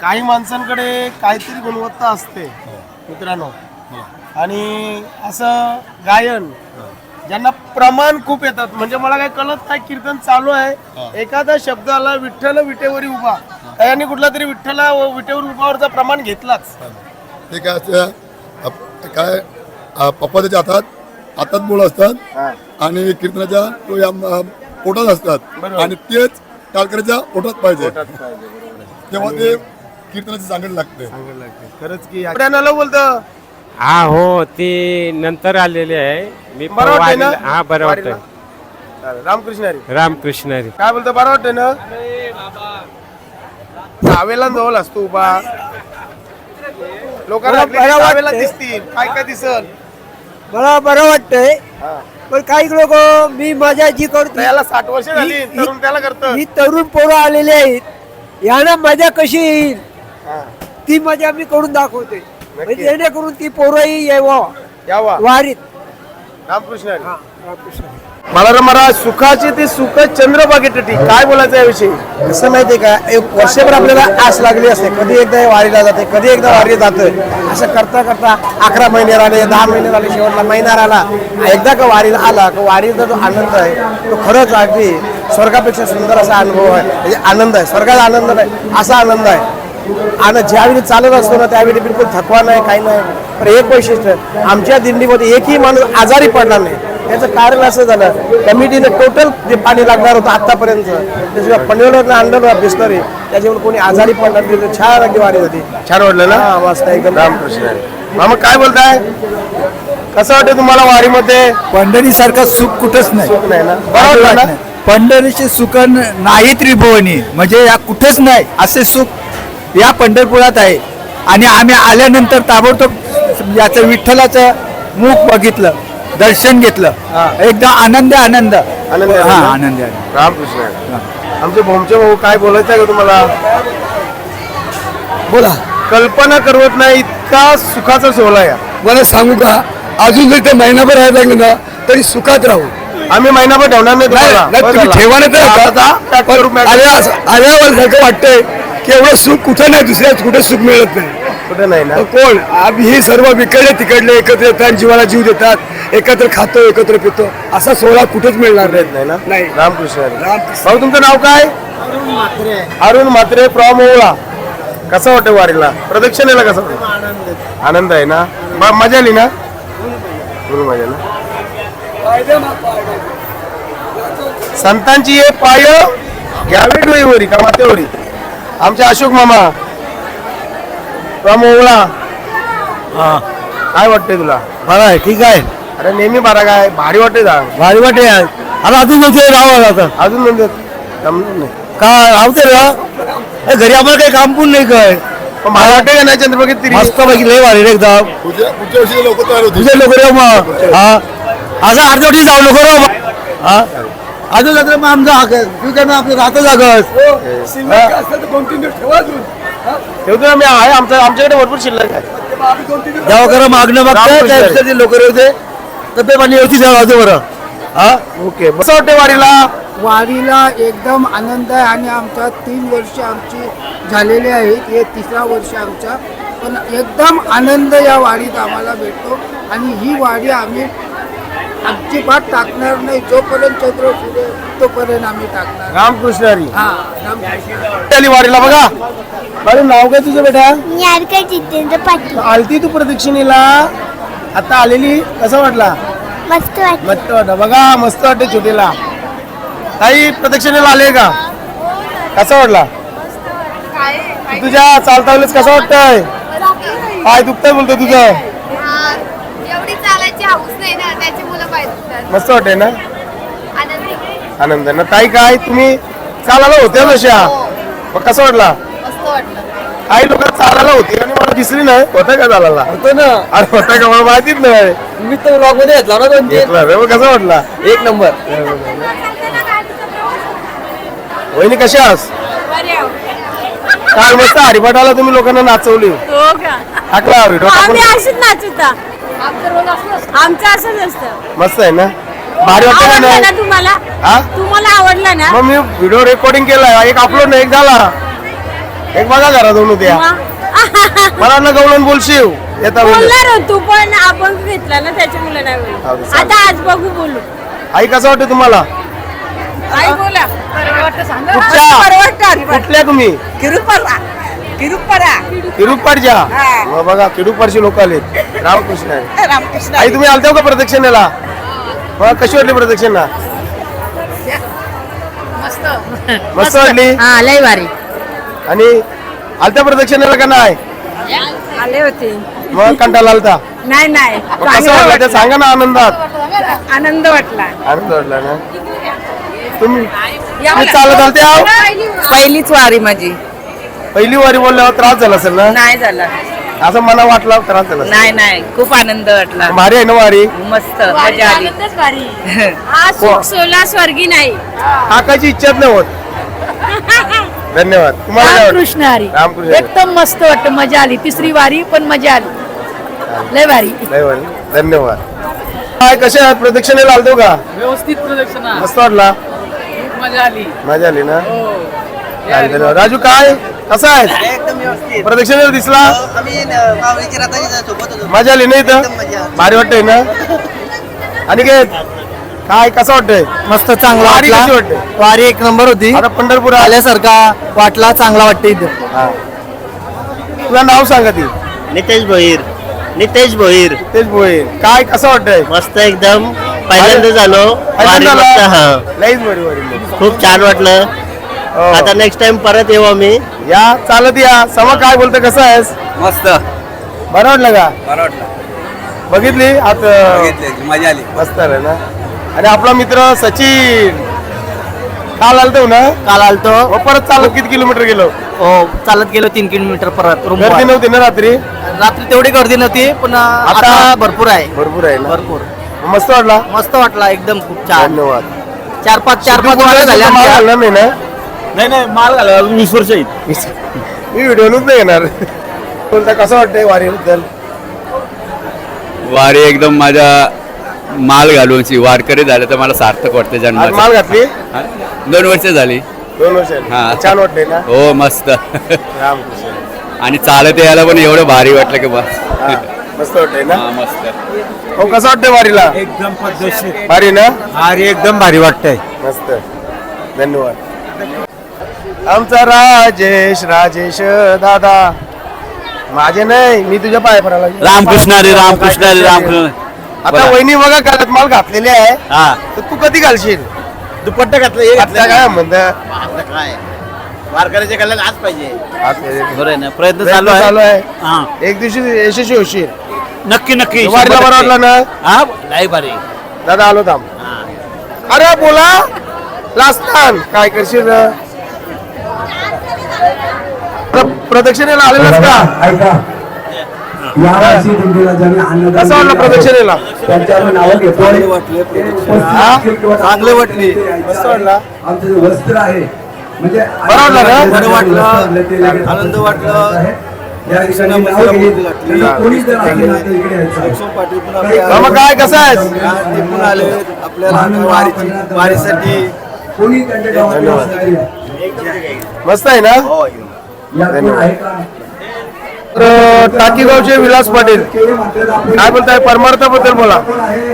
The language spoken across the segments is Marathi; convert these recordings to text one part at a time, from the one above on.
काही माणसांकडे काहीतरी गुणवत्ता असते मित्रांनो, आणि असं गायन ज्यांना प्रमाण खूप येतात. म्हणजे मला काही कळत नाही, कीर्तन चालू आहे, एखादा शब्द आला विठ्ठल विटेवरी उभा, यांनी कुठला तरी विठ्ठला विटेवर उभावरचा प्रमाण घेतलाच. ते काय असतं, काय पप्पा त्याच्या हातात बोल असतात आणि कीर्तनाच्या पोटात असतात आणि तेच टाळकऱ्याच्या पोटात पाहिजे, तेव्हा ते कीर्तनाचे चांगलं लागते. खरंच की बोलतं. हा हो, ते नंतर आलेले आहे. मी बरं वाटतंय ना? हा बरं वाटतंय. रामकृष्ण हरी. रामकृष्ण हरी. काय बोलतो, बरं वाटतंय ना? जावेला जवळ असतो उभा, लोकांना दिसतील, काय काय दिसल. मला बरं वाटतंय, पण काही लोक मी मजा जी करतो याला 60 वर्ष झाली, तरुण त्याला करतं. ही तरुण पोरं आलेली आहेत, यांना मजा कशी येईल ती मजा मी करून दाखवते, म्हणजे जेणेकरून ती पोरंही यावा वारीत. रामकृष्ण हरी. मला सुखाची ती सुख चंद्रभागेटी काय बोलायचं याविषयी? कसं माहितीये का, एक वर्षभर आपल्याला आस लागली असते, कधी एकदा वारीला जाते, कधी एकदा वारी जातोय, असं करता करता 11 महिने आले, 10 महिने झाले, शेवटला महिना आला, एकदा का वारीला आला का वारीचा जो आनंद आहे तो खरंच अगदी स्वर्गापेक्षा सुंदर असा अनुभव आहे. म्हणजे आनंद आहे, स्वर्गाचा आनंद नाही असा आनंद आहे. आणि ज्यावेळी चालत असतो ना त्यावेळी बिलकुल थकवा नाही, काही नाही. पण एक वैशिष्ट्य, आमच्या दिंडीमध्ये एकही माणूस आजारी पडला नाही. याचं कारण असं झालं, कमिटीने टोटल जे पाणी लागणार होतं आतापर्यंत त्याच्यावर पनवेलवरनं आणलं बिस्लरी, त्याच्यामुळे कोणी आजारी पडला नाही. छान अगदी वारी होती. छान वाटलं ना? मस्त एकदम. रामकृष्ण हरी. मामा काय बोलताय, कसं वाटतं तुम्हाला वारीमध्ये? पंढरीसारखं सुख कुठंच नाही. सुख नाही ना? बरं वाटलं ना? पंढरीचे सुख नाही त्रिभुवनी, म्हणजे या कुठेच नाही असे सुख या पंढरपुरात आहे. आणि आम्ही आल्यानंतर ताबडतोब याचं विठ्ठलाचं मुख बघितलं, दर्शन घेतलं, एकदम आनंद आनंद आनंद आहे हा ना? आनंद आहे. रामकृष्ण हरी. आमचे भोमचे भाऊ काय बोलायचं आहे का तुम्हाला? बोला. कल्पना करवत नाही इतका सुखाचा सोहळा या. मला सांगू का, अजून जर ते महिनाभर राहायला लागलं ना तरी सुखात राहू. आम्ही महिनाभर ठेवणार नाही तुम्हाला. आल्यावर सारखं वाटतंय की एवढं सुख कुठं नाही, दुसऱ्या कुठे सुख मिळत नाही. कुठे नाही ना? कोण आम्ही हे सर्व विकडले तिकडले एकत्र येतात, जीवाला जीव देतात, एकत्र खातो, एकत्र पितो, असा सोहळा कुठेच मिळणार नाही ना? नाही. रामकृष्ण हरी. भाऊ तुमचं नाव काय? अरुण म्हात्रे फ्रॉम ओळा. कसं वाटतं वारीला, प्रदक्षिणेला कसं वाटतं? आनंद आहे ना? मजा आली ना? मजा ना? संतांची हे पाय घ्यावी डोईवरी का मातेवरी. आमचे अशोक मामा फ्रॉम ओळा. काय वाटतंय तुला? बरं आहे, ठीक आहे. अरे नेहमी बरा काय भारी वाटते जा. भारी वाटे आता अजून राहावं आता अजून म्हणजे जमलं नाही का राहते ना घरी, आम्हाला काही काम पण नाही काय. पण मला वाटतं का नाही चंद्रभागेत तरी मस्त पैकी लय भारी एकदम. पुढच्या वर्षी लोक तयार होतील. तुझे लोक राव मग हा असं अर्धवटी जाऊ नको राव मग. हा अजून जातं मग आमचा हक आहे, तू काय आपलं राहतं जागस. ठेवतो ना मी, आहे आमच्याकडे भरपूर शिल्लक आहे. जेव्हा खरं मागणं मागतात लोक होते तब्येत पाणी व्यवस्थित राहतो बरं. हा ओके. कसं वाटते वारीला? वारीला एकदम आनंद आहे, आणि आमच्या 3 वर्ष आमची झालेली आहेत, हे 3रा वर्ष आमचा, पण एकदम आनंद या वारीत आम्हाला भेटतो. आणि ही वारी आम्ही आमची बात टाकणार नाही, जोपर्यंत चंद्र सुरेल तोपर्यंत आम्ही टाकणार. रामकृष्ण हरी. हा आली वारीला बघा. बरं नाव काय तुझं बेटा? जितेंद्र पाटील. आलती तू प्रदक्षिणेला, आता आलेली, कसं वाटला? मस्त वाटत. मस्त वाटत बघा, मस्त वाटते छोटीला. ताई प्रदक्षिणेला आले का? कसा वाटला तुझ्या चालता वेळेस? कसं वाटतंय? काय दुखतंय बोलतो तुझं? एवढी चालायची हाऊस नाही ना, त्याची मुलं पाहिजे. मस्त वाटतंय ना? आनंद आनंद आहे ना? ताई काय तुम्ही चालायला होत्या तशा, मग कसं वाटला? मस्त वाटलं. काही लोक चालायला होती आणि मला दिसली नाही. होतं का चालायला? होतं ना. अरे होतं का मला माहितीच नाही. मी तर ब्लॉग मध्ये घेतला ना घेतला रे. मग कसा वाटला? 1 नंबर. वहिनी कशा आहात? काल मस्त हरिपाठाला तुम्ही लोकांना नाचवली. टाकला व्हिडिओ टाकून. अशीच नाचता, आमचं असंच असतं. मस्त आहे ना? भारी वाटतं का नाही? तुम्हाला हा तुम्हाला आवडला ना? मग मी व्हिडिओ रेकॉर्डिंग केला, एक अपलोड नाही, एक झाला. एक बघा घरा जाऊन उद्या मला वाटलं गवळण बोलशील येता बोल बोलणार होतो पण आपण घेतला ना त्याच्या मुलं नाही बोलू. हा, चालेल. आता आज बघू बोलू. आई कसं वाटतं तुम्हाला आई बोला. कुठल्या तुम्ही किरुपाडच्या मग बघा किरुपाडचे लोक आलेत रामकृष्ण आहे. रामकृष्ण आई तुम्ही आलता का प्रदक्षिणेला मग कशी वाटली प्रदक्षिणा मस्त वाटली हा लय भारी आणि आलत्या प्रदक्षिणेला का नाही आले होते. मग कंटाळा आलता नाही नाही मग कसं वाटलं ते सांगा ना आनंदात आनंद वाटला. आनंद वाटला ना तुम्ही चालत आलते आहो पहिलीच वारी माझी. पहिली वारी बोलल्यावर त्रास झाला असेल ना नाही झाला. असं मला वाटलं त्रास झाला असेल. नाही नाही खूप आनंद वाटला. भारी आहे ना वारी मस्त मजा आली. हा सुख सोला स्वर्गी नाही. टाकायची इच्छाच नाही होत धन्यवाद तुम्हाला काय वाटतं? रामकृष्ण हरी. रामकृष्ण हरी. एकदम मस्त वाटतं. मजा आली. तिसरी वारी पण मजा आली. लय भारी. नाही वारी. धन्यवाद काय कसे आहात प्रदक्षिणेला आलतो का व्यवस्थित प्रदक्षिणा मस्त वाटला खूप मजा आली. मजा आली ना चालेल, धन्यवाद. राजू काय कसा आहे एकदम व्यवस्थित प्रदक्षिणेला दिसला आम्ही माऊलीची रथाच्या सोबत होतो. मजा आली नाही तर भारी वाटतंय ना आणि काय कसं वाटतंय मस्त चांगला वारी कशी वाटला. वाटते वारी एक नंबर होती. आता पंढरपूर आल्या आल्यासारखा वाटला. चांगला वाटते इथे. तुझं नाव सांगा ती नितेश भोईर तेच बोळे काय कसं वाटतंय मस्त एकदम पहिल्यांदा झालो वारी पहिल्यांदा मस्त, आला? हा. लईच बरी वारी खूप छान वाटलं. हो. आता नेक्स्ट टाइम परत येऊ आम्ही. या चालत या समा काय बोलतं कसं आहेस मस्त बरं वाटलं का बरं वाटलं. बघितली आता मजा आली. मस्त आहे ना आणि आपला मित्र सचिन काल आलतो ना काल आलतो. मग परत चालत किती किलोमीटर गेलो हो चालत गेलो 3 किलोमीटर परत रूम. गर्दी नव्हती ना रात्री रात्री तेवढी गर्दी नव्हती पण आता आता भरपूर आहे. भरपूर आहे ना भरपूर मस्त वाटला मस्त वाटला. एकदम खूप छान. धन्यवाद 4-5 माल झाल्या. घालणार नाही ना नाही माल घाला 20 वर्ष येईल. मी व्हिडिओनच नाही येणार बोलता कसं वाटतंय वारीबद्दल वारी एकदम माझ्या माल घालूनची वारकरी झाले तर मला सार्थक वाटते आज जन्माचं. माल घातली 2 वर्ष झाली. 2 वर्ष हा. छान वाटतंय ना हो मस्त. रामकृष्ण आणि चालत यायला पण एवढं भारी वाटलं की बस. हा, मस्त वाटतंय ना हा, मस्त. हो कसं वाटतंय वारीला एकदम पद्धतशीर. भारी ना वारी एकदम भारी वाटतंय. मस्त धन्यवाद आमचा राजेश दादा माझे नाही मी तुझ्या पाय पडायला रामकृष्ण हरी, रामकृष्ण हरी, रामकृष्ण. आता वहिनी बघा कालत माल घातलेले आहे हा तर तू कधी घालशील दुपट्टा घातलं घातला काय म्हणत काय वारकऱ्याच्या कल्याण आज पाहिजे. बरं आहे ना. प्रयत्न चालू चालू आहे. आहे हा एक दिवशी यशस्वी होशील नक्की नक्की. वारीला बरं वाटलं ना हा नाही भारी. दादा आलो थांब अरे बोला लास्तान काय करशील प्रदक्षिणेला आलेलास का ऐका यावर्षी दिंडीला ज्यांनी अन्नदान कसं वाटलं दिलं आहे, प्रदक्षिणेला त्यांच्यावर नावं घेतोय. चांगले वाटली मस्त वाटला आमचं जे वस्त्र आहे म्हणजे बरं वाटलं ना? बरं वाटलं. आनंद वाटलं. या ठिकाणी नाव घेईल. त्यांना कोणी जर आलं ना तर इकडे यायचं. मामा काय कसं आहेस आले आपल्याला वारीसाठी कोणी त्यांच्या गावात नाही. मस्त आहे ना या कोण आहे का? तर टाकीगावचे विलास पाटील काय बोलताय परमार्थाबद्दल बोला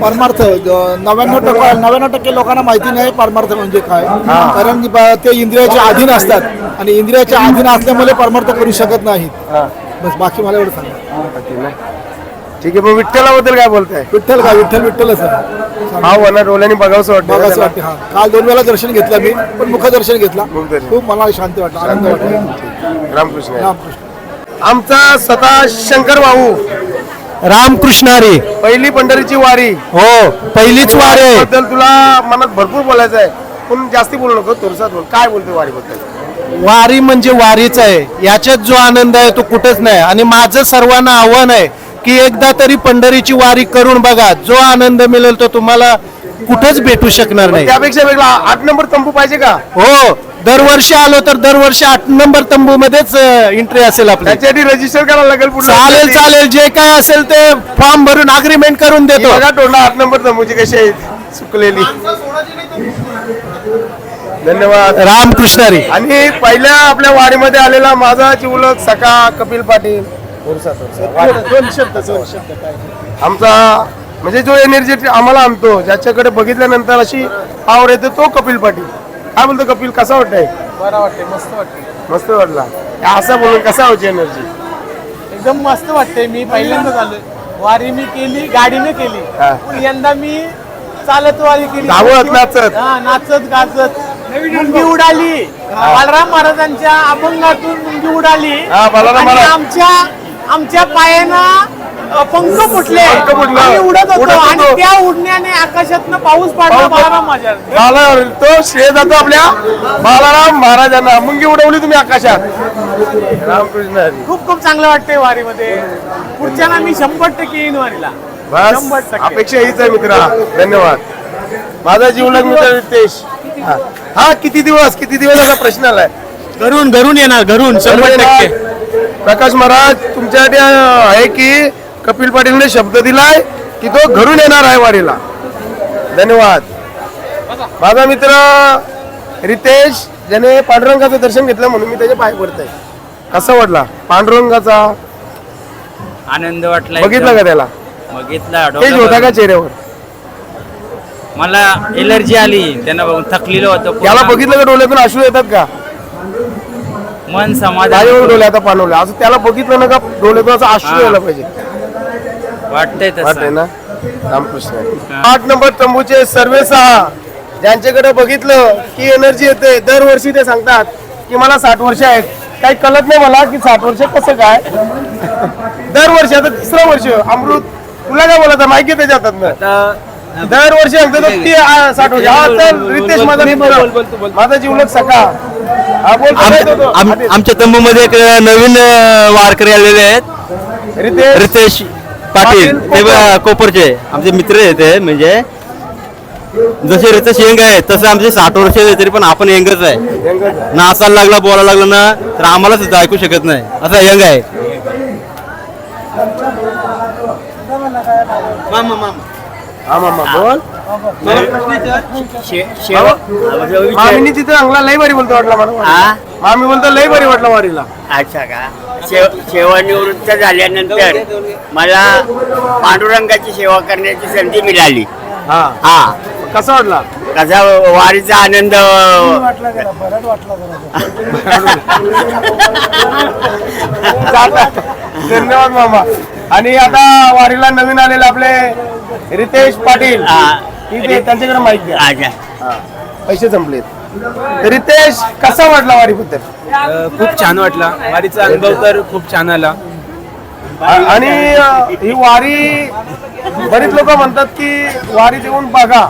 परमार्थ 99% लोकांना माहिती नाही परमार्थ म्हणजे काय. कारण की ते इंद्रियाच्या अधीन असतात आणि इंद्रियाच्या अधीन असल्यामुळे परमार्थ करू शकत नाहीत. बस बाकी मला एवढं सांगा. ठीक आहे मग विठ्ठलाबद्दल काय बोलताय विठ्ठल का विठ्ठलच आहे. हा वना डोळ्याने बघावंसं बघायचं वाटतं वाटते. हा काल 2 वेळा दर्शन घेतलं मी पण मुखदर्शन घेतला. मुखदर्शन. खूप मला शांती वाटतं. आनंद वाटतो. रामकृष्ण रामकृष्ण. आमचा स्वतः शंकर भाऊ रामकृष्ण हरी. पहिली पंढरीची वारी हो पहिलीच वारी आहे. बद्दल तुला मनात भरपूर बोलायचं आहे पण जास्ती बोलू नको थोडसात बोल काय बोलतोय वारीबद्दल वारी म्हणजे वारीच आहे. याच्यात जो आनंद आहे तो कुठेच नाही. आणि माझं सर्वांना आव्हान आहे की एकदा तरी पंढरीची वारी करून बघा. जो आनंद मिळेल तो तुम्हाला कुठेच भेटू शकणार नाही. त्यापेक्षा वेगळा 8 नंबर तंबू पाहिजे का हो दरवर्षी आलो तर दरवर्षी 8 नंबर तंबू मध्येच एंट्री असेल आपली. त्याच्यासाठी रजिस्टर करायला लागेल पुढे चालेल चालेल जे काय असेल ते फॉर्म भरून अग्रीमेंट करून देतो. बघा तोंडा 8 नंबर तंबूची कशी आहे सुकलेली धन्यवाद. रामकृष्ण हरी. आणि पहिल्या आपल्या वारीमध्ये आलेला माझा जिवलग सखा कपिल पाटील दोन शब्द काय आमचा म्हणजे जो एनर्जी आम्हाला आणतो, ज्याच्याकडे बघितल्यानंतर अशी पावर येते, तो कपिल पाटील. काय बोलतो कपिल, कसा वाटतंय? बरं वाटते, मस्त वाटते, मस्त वाटला. असं बोलून कसा होती एनर्जी? एकदम मस्त वाटते. मी पहिल्यांदाच आलोय. वारी मी केली, गाडीने केली, हा. पण यंदा मी चालत वारी केली. धावत, नाचत. हा, नाचत गाचत मुंगी उडाली. बालराम महाराजांच्या अभंगातून मुंगी उडाली. हा, बालराम आणि महाराज. आमच्या पायानं पंख फुटले. पंख फुटलं. आम्ही उडत उडत होतो आणि होतो. त्या उडण्याने आकाशातनं पाऊस पडला. बालराम महाराज बाला तो श्रेय जातो आपल्या बालाराम महाराजांना. मुंगी उडवली तुम्ही आकाशात. रामकृष्ण हरी. खूप खूप चांगलं वाटतंय वारीमध्ये. पुढच्या मी 100% येईन वारीला. बस 100%. अपेक्षा हीच आहे मित्रा. धन्यवाद. माझा जीवलग मित्र रितेश. हा, किती दिवस असा प्रश्न आलाय. घरून येणार, घरून 100%. प्रकाश महाराज तुमच्यासाठी आहे की कपिल पाटीलने शब्द दिलाय की तो घरून येणार आहे वारीला. धन्यवाद. माझा मित्र रितेश, ज्याने पांडुरंगाचं दर्शन घेतलं म्हणून मी त्याचे पाय पडतोय. कसा वाटला पांडुरंगाचा? आनंद वाटला. बघितलं का त्याला? बघितला. तेच होता का चेहऱ्यावर? मला एलर्जी आली त्यांना बघून, थकलेलं होतं. त्याला बघितलं का डोळ्यातून अश्रू येतात का? मन समाधान माझ्यावर डोळे आता पाणवले. असं त्याला बघितलं ना का डोळ्यातून असं अश्रू यायला पाहिजे. वाटतंय वाटतंय तसं. ना? रामकृष्ण. 8 नंबर तंबूचे सर्वे 6 ज्यांच्याकडे बघितलं की एनर्जी येते, दरवर्षी ते सांगतात की मला 60 वर्ष आहेत. काही कळत नाही मला की 60 वर्ष कसं काय. दरवर्षी आता 3रं वर्ष अमृत. तुला काय बोलत माहिती आहे त्याच्या हातात? दरवर्षी सांगतो तो ती 60 वर्ष. हा, तर रितेश माझा मित्र, माझा जीवलग सखा. हा, बोल. काय तो तो? आमच्या तंबूमध्ये एक नवीन वारकरी आलेले आहेत, रितेश पाटील. ते कोपरचे आमचे मित्र आहेत. ते म्हणजे जसे रितेश यंग आहे तसं आमचे 60 वर्ष आहे, तरी पण आपण यंगच आहे. नाचायला लागला, बोलायला लागला ना तर आम्हाला सुद्धा ऐकू शकत नाही, असं यंग आहे. हा मामा बोल. मामीनी तिथे अंगला लई भारी बोलतो वाटला मला. मामी बोलतो लई भारी वाटला वारीला. अच्छा का? सेवानिवृत्त झाल्यानंतर मला पांडुरंगाची सेवा करण्याची संधी मिळाली. हा, हा, कसा वाटला? कसा वारीचा आनंद. धन्यवाद मामा. आणि आता वारीला नवीन आलेले आपले रितेश पाटील, इथे त्यांच्याकडे माहिती आहे. अच्छा, पैसे संपलेत. रितेश, कसा वाटला वारीबद्दल? खूप छान वाटला. वारीचा अनुभव तर खूप छान आला. आणि ही वारी बरीच लोक म्हणतात की वारीत येऊन बघा.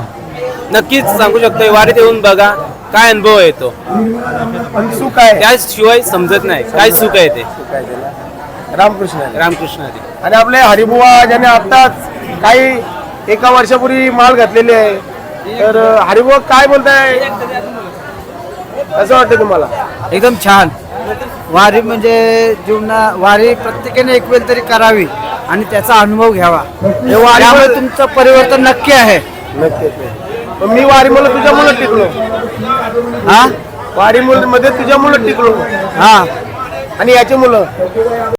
नक्कीच सांगू शकतो, वारीत येऊन बघा काय अनुभव येतो. पण सुख आहे त्याशिवाय समजत नाही काय सुख आहे ते. रामकृष्ण हरी. रामकृष्ण हरी. आणि आपले हरिबुवा ज्याने आताच काही एका वर्षापूर्वी माल घातलेली आहे, तर हरिबुवा काय बोलताय, कसं वाटतं तुम्हाला? एकदम छान. वारी म्हणजे वारी प्रत्येकाने एक वेळ तरी करावी आणि त्याचा अनुभव घ्यावा. त्यामुळे तुमचं परिवर्तन नक्की आहे. नक्की. पण मी वारी मुलं तुझ्या मुलं टिकलो. हा, वारी मध्ये तुझ्या मुलं टिकलो. हा. आणि याची मुलं